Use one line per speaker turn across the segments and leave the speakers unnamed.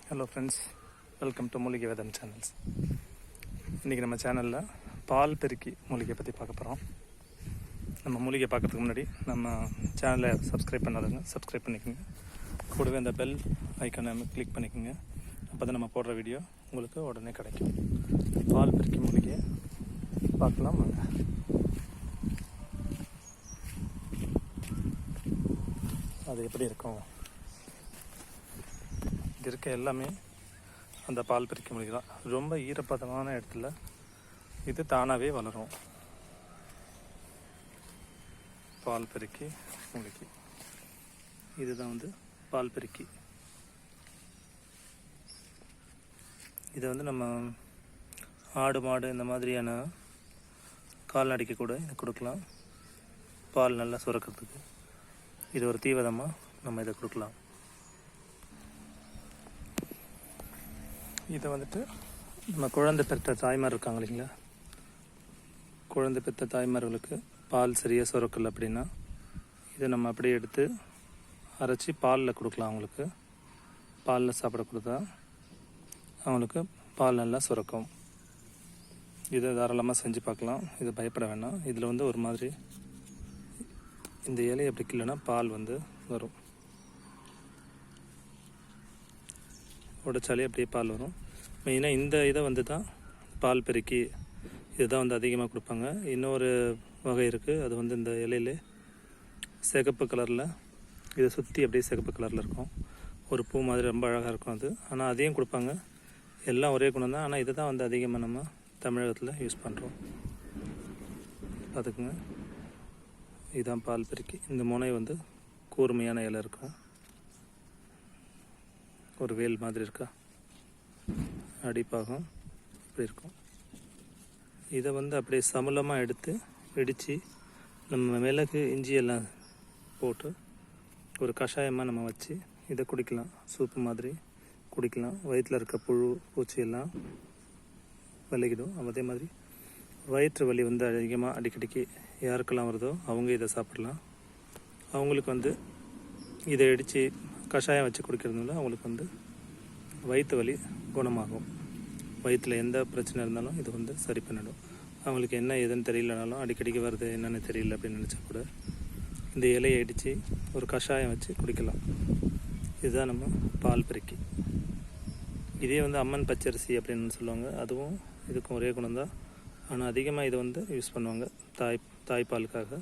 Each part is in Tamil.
ஹலோ ஃப்ரெண்ட்ஸ், வெல்கம் டு மூலிகை வேதம் சேனல்ஸ். இன்றைக்கி நம்ம சேனலில் பால் பெருக்கி மூலிகை பற்றி பார்க்க போகிறோம். நம்ம மூலிகை பார்க்குறதுக்கு முன்னாடி நம்ம சேனலை சப்ஸ்கிரைப் பண்ணாதவங்க சப்ஸ்கிரைப் பண்ணிக்கோங்க. கூடவே அந்த பெல் ஐக்கானை கிளிக் பண்ணிக்கோங்க. அப்போ தான் நம்ம போடுற வீடியோ உங்களுக்கு உடனே கிடைக்கும். பால் பெருக்கி மூலிகையை பார்க்கலாம் வாங்க. அது எப்படி இருக்கும்? இருக்க எல்லாமே அந்த பால் பெருக்கி மூலிகை தான். ரொம்ப ஈரப்பதமான இடத்துல இது தானாகவே வளரும். பால் பெருக்கி மூலிகை இதுதான் பால் பெருக்கி. இதை நம்ம ஆடு மாடு இந்த மாதிரியான கால்நடைக்கு கூட இதை கொடுக்கலாம். பால் நல்லா சுரக்கிறதுக்கு இது ஒரு தீவனமாக நம்ம இதை கொடுக்கலாம். இதை நம்ம குழந்தை பெற்ற தாய்மார் இருக்காங்க இல்லைங்களா, குழந்தை பெற்ற தாய்மார்களுக்கு பால் சரியாக சுரக்கலை அப்படின்னா இதை நம்ம அப்படியே எடுத்து அரைச்சி பாலில் கொடுக்கலாம். அவங்களுக்கு பாலில் சாப்பிட கொடுத்தா அவங்களுக்கு பால் நல்லா சுரக்கும். இதை தாராளமாக செஞ்சு பார்க்கலாம். இது பயப்பட வேணாம். இதில் ஒரு மாதிரி இந்த இலையை எப்படி இல்லைன்னா பால் வரும். உடைச்சாலே அப்படியே பால் வரும். மெயினாக இந்த இதை தான் பால் பெருக்கி இதுதான் அதிகமாக கொடுப்பாங்க. இன்னொரு வகை இருக்குது. அது இந்த இலையில சிகப்பு கலரில் இதை சுற்றி அப்படியே சிகப்பு கலரில் இருக்கும். ஒரு பூ மாதிரி ரொம்ப அழகாக இருக்கும் அது. ஆனால் அதையும் கொடுப்பாங்க. எல்லாம் ஒரே குணம் தான். ஆனால் இதை தான் அதிகமாக நம்ம தமிழகத்தில் யூஸ் பண்ணுறோம். பார்த்துக்குங்க, இதுதான் பால் பெருக்கி. இந்த முனை கூர்மையான இலை இருக்கும். ஒரு வேல் மாதிரி இருக்கா, அடிப்பாகம் இப்படி இருக்கும். இதை அப்படியே சமலமாக எடுத்து இடித்து நம்ம மிளகு இஞ்சி எல்லாம் போட்டு ஒரு கஷாயமாக நம்ம வச்சு இதை குடிக்கலாம். சூப்பு மாதிரி குடிக்கலாம். வயிற்றில் இருக்க புழு பூச்சி எல்லாம் விலகிடும். அதே மாதிரி வயிற்று வலி அதிகமாக அடிக்கடிக்கு யாருக்கெல்லாம் வருதோ அவங்க இதை சாப்பிடலாம். அவங்களுக்கு இதை இடித்து கஷாயம் வச்சு குடிக்கிறதுனால அவங்களுக்கு வயிற்று வலி குணமாகும். வயிற்றில் எந்த பிரச்சனை இருந்தாலும் இது சரி பண்ணிடும். அவங்களுக்கு என்ன ஏதுன்னு தெரியலனாலும் அடிக்கடிக்கு வருது என்னென்னு தெரியல அப்படின்னு நினச்சா கூட இந்த இலையை இடித்து ஒரு கஷாயம் வச்சு குடிக்கலாம். இதுதான் நம்ம பால் பெருக்கி. இதே அம்மன் பச்சரிசி அப்படின்னு சொல்லுவாங்க. அதுவும் இதுக்கும் ஒரே குணம்தான். ஆனால் அதிகமாக இதை யூஸ் பண்ணுவாங்க தாய்ப்பாலுக்காக.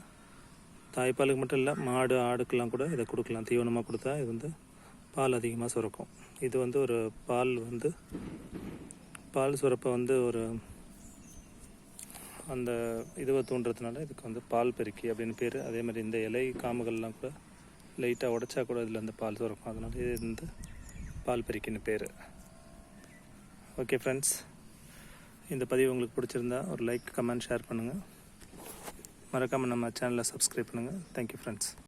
தாய்ப்பாலுக்கு மட்டும் இல்லை, மாடு ஆடுக்கெல்லாம் கூட இதை கொடுக்கலாம். தீவனமாக கொடுத்தா இது பால் அதிகமாக சுரக்கும். இது ஒரு பால் சுரப்பை ஒரு அந்த இதுவை தூண்டுறதுனால இதுக்கு பால் பெருக்கி அப்படின்னு பேர். அதே மாதிரி இந்த இலை காம்புகள்லாம் கூட லைட்டாக உடைச்சா கூட இதில் பால் சுரக்கும். அதனால இது பால் பெருக்கின்னு பேர். ஓகே ஃப்ரெண்ட்ஸ், இந்த பதிவு உங்களுக்கு பிடிச்சிருந்தா ஒரு லைக், கமெண்ட், ஷேர் பண்ணுங்கள். மறக்காமல் நம்ம சேனலை சப்ஸ்கிரைப் பண்ணுங்கள். Thank you friends.